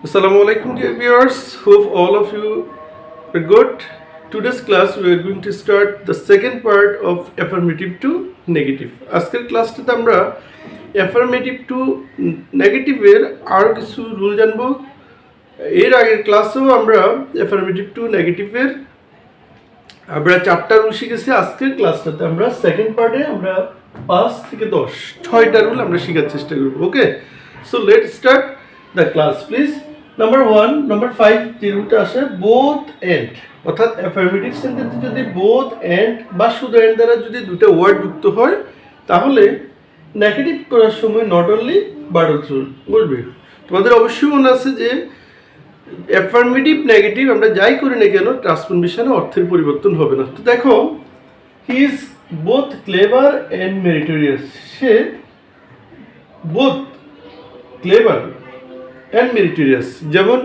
Assalamualaikum dear viewers, hope all of you are good. Today's class we are going to start the second part of affirmative to negative. আজকের ক্লাসটাতে আমরা affirmative to negative এর আর কিছু rule জানবো। এর আগের ক্লাসেও আমরা affirmative to negative এর আমরা 4টা রুল শিখেছি। আজকের ক্লাসটাতে আমরা সেকেন্ড পার্টে আমরা 5 থেকে 10 6টা রুল আমরা শেখার চেষ্টা করব। Okay, so let start the class please. Number 1, number 5 যে রুলটা আসে বোথ এন্ড, অর্থাৎ অ্যাফার্মেটিভ সেন্টেন্সে যদি বোথ এন্ড বা শুধু এন্ড দ্বারা যদি দুটো ওয়ার্ড যুক্ত হয় তাহলে নেগেটিভ করার সময় নট অনলি বাট অলসো বুঝবে। তোমাদের অবশ্যই মনে আছে যে অ্যাফার্মেটিভ নেগেটিভ আমরা যাই করি না কেন ট্রান্সফরমেশনে অর্থের পরিবর্তন হবে না। তো দেখো, he is both clever and meritorious, say both clever and meritorious, যেমন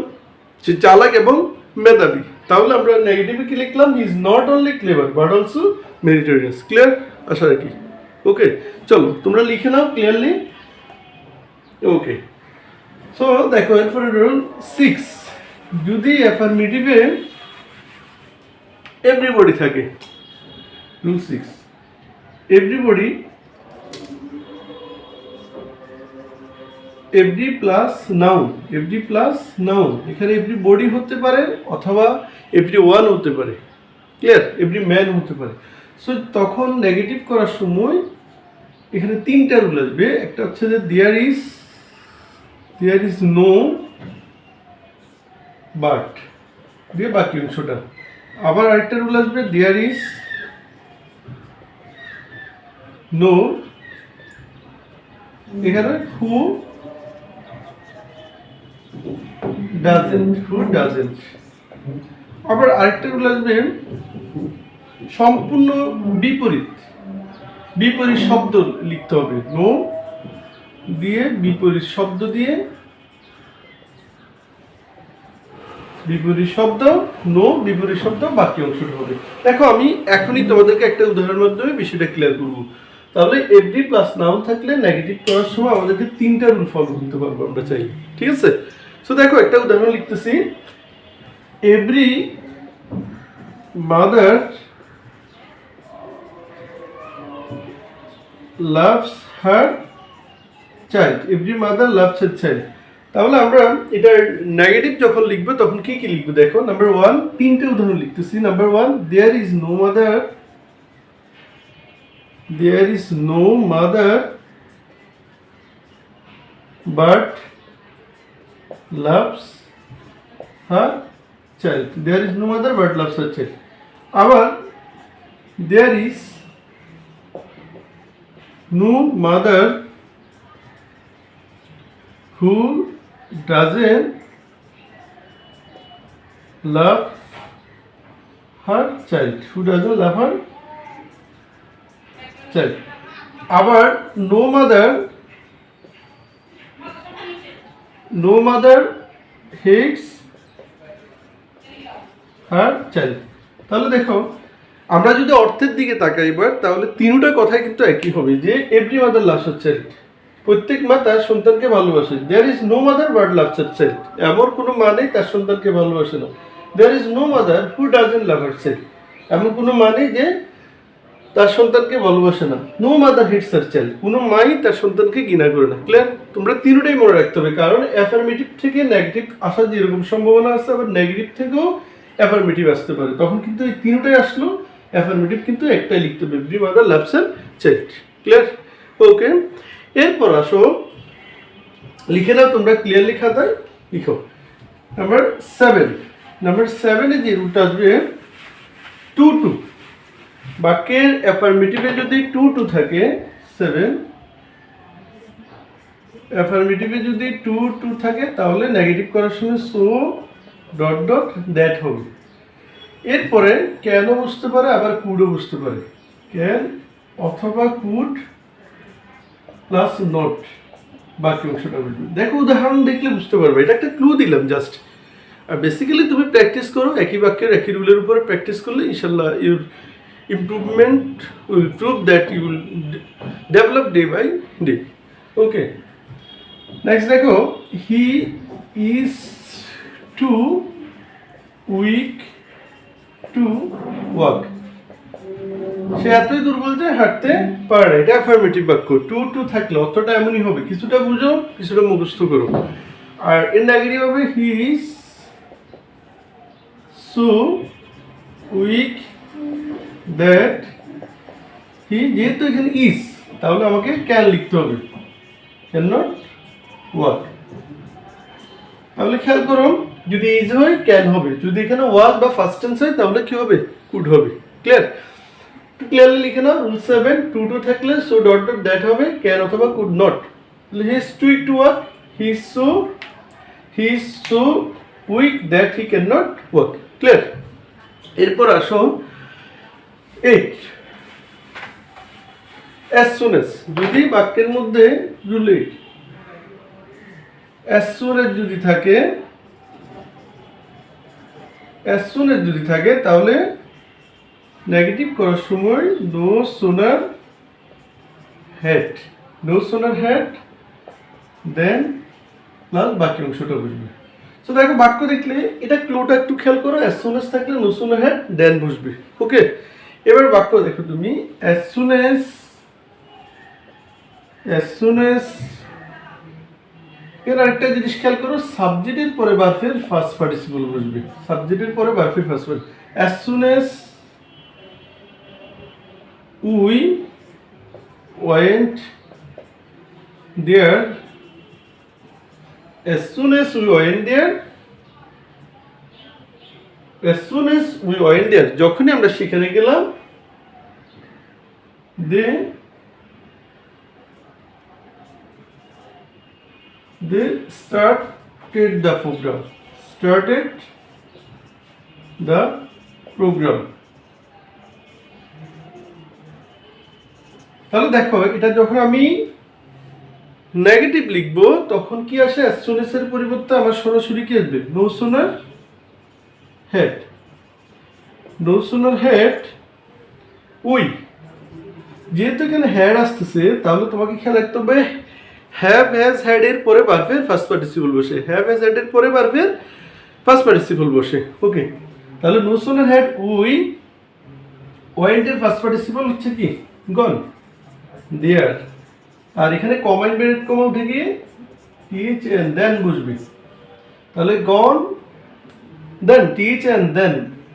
সে চালাক এবং মেধাবী। তাহলে আমরা নেগেটিভে কি লিখলাম? He is not only clever but also meritorious. Clear? আশা রাখি। ওকে, চলো তোমরা লিখে নাও ক্লিয়ারলি। ওকে, সো দেখো এরপরে রুল 6, যদি অ্যাফার্মেটিভে এভরিবডি থাকে, rule 6 everybody every plus noun, every plus noun, এখানে এভরি বডি হতে পারে অথবা এভরি ওয়ান হতে পারে। ক্লিয়ার? এভরি ম্যান হতে পারে। সো তখন নেগেটিভ করার সময় এখানে 3টা রুল আসবে। একটা হচ্ছে যে দেয়ার ইজ নো বাট দিয়ে বাকি অংশটা। আবার আরেকটা রুল আসবে দেয়ার ইজ নো, এখানে হু ডাজেন্ট। আবার আরেকটা রুল আসবে সম্পূর্ণ বিপরীত শব্দ লিখতে হবে। নো দিয়ে বিপরীত শব্দ দিয়ে বিপরীত শব্দ, নো বিপরীত শব্দ, বাকি অংশটা হবে। দেখো আমি এখনই তোমাদেরকে একটা উদাহরণের মাধ্যমে বিষয়টা ক্লিয়ার করবো। তাহলে এভরি প্লাস নাউন থাকলে নেগেটিভ করার সময় আমাদেরকে 3টা রুল ফলো করতে পারবো আমরা চাই। ঠিক আছে? সো দেখো একটা উদাহরণ লিখতেছি। Every mother loves her child, every mother loves her child. তাহলে আমরা এটা নেগেটিভ যখন লিখবো তখন কি কি লিখবো দেখো। নাম্বার 1, 3টে উদাহরণ লিখতেছি। Number 1, there is no mother but loves her child, there is no mother but loves her child. আবার there is no mother who doesn't love her child, আবার no mother hates her child। তাহলে দেখো আমরা যদি অর্থের দিকে তাকাই এবার, তাহলে 3টা কথাই কিন্তু একই হবে যে every mother loves her child, প্রত্যেক মা তার সন্তানকে ভালোবাসে। There is no mother but loves her child, এমন কোনো মা নেই তার সন্তানকে ভালোবাসে না। There is no mother who doesn't love her child, এমন কোনো মা নেই যে তার সন্তানকে ভালোবাসে না। No mother hates her child, কোনো মাই তার সন্তানকে ঘৃণা করে না। ক্লিয়ার? তোমরা 3টাই মনে রাখতে হবে, কারণ অ্যাফার্মেটিভ থেকে নেগেটিভ আসার যেরকম সম্ভাবনা আছে, আবার নেগেটিভ থেকেও অ্যাফার্মেটিভ আসতে পারে। তখন কিন্তু এই 3টাই আসলো, অ্যাফার্মেটিভ কিন্তু একটাই লিখতে হবে, every mother loves her child. Clear? Okay, এরপর আসো লিখে নাও তোমরা ক্লিয়ারলি খাতায় লিখো। নাম্বার 7 যে রুলটা আসবে 2 বাক্যের অ্যাফার্মেটিভে যদি 2 থাকে, 7 অ্যাফার্মেটিভে যদি 2 থাকে তাহলে নেগেটিভ করার সময় সো দ্যাট হবে। এরপরে ক্যানও বুঝতে পারে, আবার কুডও বুঝতে পারে। ক্যান অথবা কুড প্লাস নট, বাকি অংশটা বুঝবে। দেখো উদাহরণ দেখলে বুঝতে পারবে, এটা একটা ক্লু দিলাম জাস্ট। আর বেসিক্যালি তুমি প্র্যাকটিস করো, একই বাক্যের একই রুলের উপরে প্র্যাকটিস করলে ইনশাল্লাহ your improvement will prove that you will develop day by day. Okay, next দেখো, he is too weak to walk. সে এতই দুর্বল যে হাঁটতে পারে না। এটা অ্যাফার্মেটিভ বাক্য। টু টু থাকলে অর্থটা এমনই হবে, কিছুটা বুঝো কিছুটা মুখস্থ করো। আর এর নেগেটিভ হবে he is so weak that হি, যেহেতু এখানে ইজ তাহলে আমাকে ক্যান লিখতে হবে, ক্যান নট ওয়াক। তাহলে খেয়াল করো, যদি ইজ হয় ক্যান হবে, যদি এখানে ওয়াক বা ফার্স্ট টেন্স হয় তাহলে কি হবে, কুড হবে। ক্লিয়ার? ক্লিয়ারলি লিখে নাও। রুল 7, টু টু থাকলে সো ডট ডট দ্যাট হবে, ক্যান অথবা could not. He is too weak to walk, he is so weak that he can not walk. Clear? এরপর আসো 8, as soon as। যদি বাক্যের মধ্যে রুল 8 as soon as যদি থাকে তাহলে নেগেটিভ করার সময় no sooner had then plus বাকি অংশটা বুঝবে। সো দেখো বাক্য দেখলে এটা ক্লুটা একটু খেয়াল করো, as soon as থাকলে no sooner had then বুঝবে। ওকে, এবার বাক্য দেখো তুমি, as soon as এর আরেকটা জিনিস খেয়াল করো, সাবজেক্টের পরে ভার্বের ফার্স্ট পার্টিসিপল বুঝবে। সাবজেক্টের পরে ভার্বের first participle. as soon as we went there, যখনই আমরা সেখানে গেলাম, they started the program. তাহলে দেখো এটা যখন আমি নেগেটিভ লিখবো তখন কি আসে, as soon as এর পরিবর্তে আমার সরাসরি কি আসবে, no sooner had we। যেহেতু এখানে হ্যাড আসতেছে তাহলে তোমাকে খেয়াল রাখতে হবে হ্যাভ হ্যাজ হ্যাড এর পরে ভার্বের ফার্স্ট পার্টিসিপল বসে, হ্যাভ হ্যাজ হ্যাড এর পরে ভার্বের ফার্স্ট পার্টিসিপল বসে। ওকে, তাহলে no sooner had we went এর ফার্স্ট পার্টিসিপল হচ্ছে কি, gone there। আর এখানে কমা ইনভার্টেড কমা উঠে গিয়ে টিচ এন্ড দেন বুঝবি। তাহলে গন দেন, টিচ এন্ড দেন,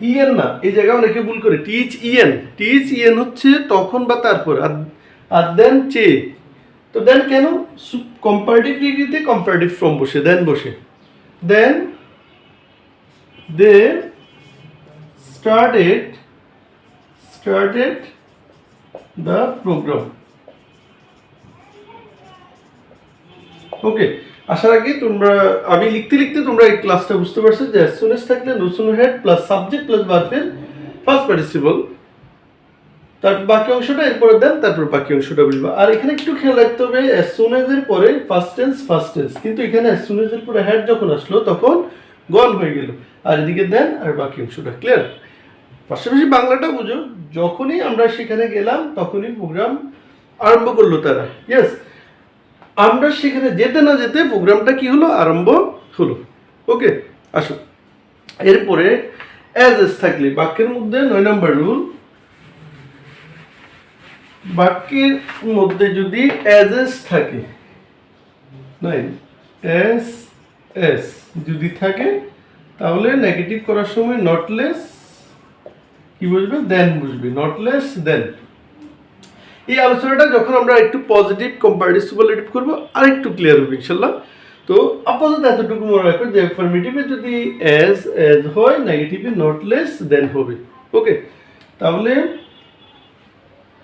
ইএন না, এই জায়গায় অনেকে ভুল করে টিচ ইএন হচ্ছে তখন বা তারপর, আর দেন চে। তো দেন কেন, কম্পারেটিভ ডিগ্রিতে কম্পারেটিভ ফর্ম বসে, দেন বসে। দেন দে স্টার্টেড দ্য প্রোগ্রাম। ওকে, আসার আগে আমি লিখতে তোমরা এই ক্লাসটা বুঝতে পারছো যে as soon as থাকলে no sooner had plus subject plus ভার্বের ফার্স্ট পার্টিসিপল, তারপর বাকি অংশটা এরপরে দেন, তারপর বাকি অংশটা বুঝবা। আর এখানে একটু খেয়াল রাখতে হবে as soon as এর পরে ফার্স্ট টেন্স, কিন্তু এখানে as soon as এর পরে had যখন আসলো তখন গন হয়ে গেল, আর এদিকে দেন আর বাকি অংশটা। ক্লিয়ার? পাশাপাশি বাংলাটা বুঝো, যখনই আমরা সেখানে গেলাম তখনই প্রোগ্রাম আরম্ভ করলো তারা। ইয়েস, আমরা সেখানে যেতে না যেতে প্রোগ্রামটা কি হলো, আরম্ভ হলো। ওকে, আসো এরপরে অ্যাজ এস থাকলে বাক্যের মধ্যে 9 নম্বর রুল, বাক্যের মধ্যে যদি অ্যাজ এস থাকে, এস যদি থাকে তাহলে নেগেটিভ করার সময় নট লেস কি বুঝবে, দেন বুঝবে, নট লেস দেন। এই আলোচনাটা যখন আমরা একটু পজিটিভ কম্পারেটিভ সুপারলেটিভ করবো আর একটু ক্লিয়ার হবে ইনশাল্লাহ। তো আপাতত এতটুকু মনে রাখো যে অ্যাফার্মেটিভে যদি অ্যাজ হয়, নেগেটিভে নট লেস দেন হবে। ওকে, তাহলে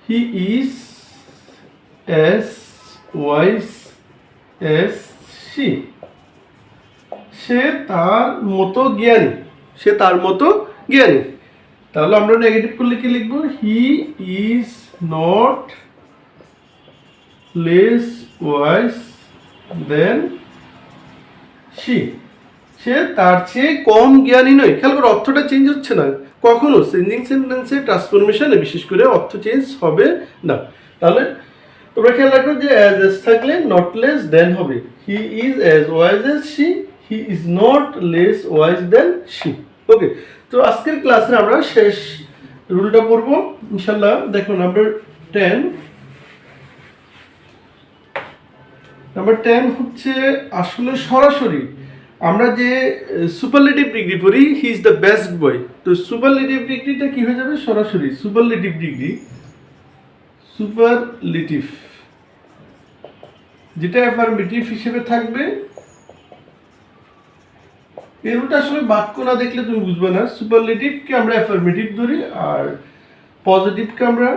he is as wise as she. সে তার মতো জ্ঞানী। তাহলে আমরা নেগেটিভ করলে কি লিখবো, he is not less wise than she. সে তার চেয়ে কম জ্ঞানী নয়। খেয়াল করো অর্থটা চেঞ্জ হচ্ছে না কখনো, চেঞ্জিং সেন্টেন্সে ট্রান্সফরমেশনে বিশেষ করে অর্থ চেঞ্জ হবে না। তাহলে তোমরা খেয়াল রাখো যে অ্যাজ থাকলে নট লেস দেন হবে, he is as wise as she, he is not less wise than she. Okay, তো আজকের ক্লাসে আমরা শেষ রুলটা পড়বো ইনশাল্লাহ। দেখো নাম্বার 10 হচ্ছে আসলে সরাসরি আমরা যে সুপারলেটিভ ডিগ্রি পড়ি, হি ইজ দ্য বেস্ট বয়। তো সুপারলেটিভ ডিগ্রিটা কি হয়ে যাবে? সরাসরি সুপারলেটিভ ডিগ্রি, সুপারলেটিভ যেটা অ্যাফার্মেটিভ হিসেবে থাকবে। এরটা আসলে বাক্য না দেখলে তুমি বুঝবে না। সুপারলেটিভকে আমরা অ্যাফার্মেটিভ ধরি আর পজিটিভকে আমরা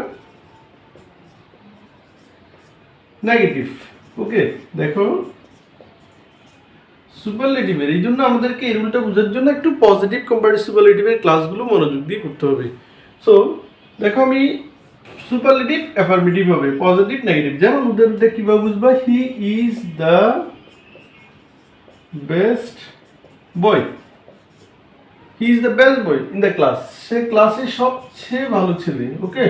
নেগেটিভ। ওকে, দেখো সুপারলেটিভের এই জন্য আমাদেরকে এই রুলটা বোঝার জন্য একটু পজিটিভ কম্পারেটিভ সুপারলেটিভের ক্লাসগুলো মনোযোগ দিয়ে করতে হবে। সো দেখো আমি সুপারলেটিভ অ্যাফার্মেটিভ হবে, পজিটিভ নেগেটিভ। যেমন উদাহরণটা কিভাবে বুঝবা? He is the best boy, he is the best boy in the class. সে ক্লাসে সবচেয়ে ভালো ছেলে। ওকে,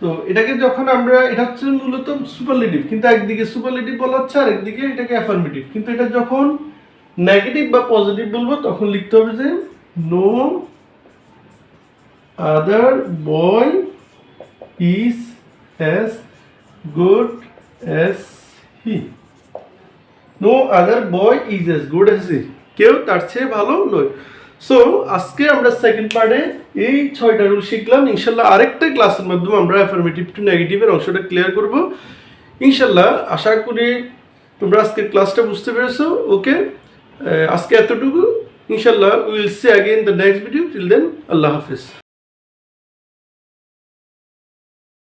তো এটাকে যখন আমরা, এটা হচ্ছে মূলত সুপারলেটিভ, কিন্তু একদিকে সুপারলেটিভ বলা হচ্ছে আর একদিকে এটাকে অ্যাফার্মেটিভ। কিন্তু এটা যখন নেগেটিভ বা পজিটিভ বলবো তখন লিখতে হবে যে no other boy is as good as he. No other boy is as good as he, কেউ তার চেয়ে ভালো নয়। সো আজকে আমরা সেকেন্ড পার্টে এই 6টা রুল শিখলাম। ইনশাল্লাহ আরেকটা ক্লাসের মাধ্যমে আমরা অ্যাফার্মেটিভ টু নেগেটিভের অংশটা ক্লিয়ার করব ইনশাল্লাহ। আশা করি তোমরা আজকের ক্লাসটা বুঝতে পেরেছো। ওকে, আজকে এতটুকু। ইনশাল্লাহ will see again the next video. Till then আল্লাহ হাফিজ।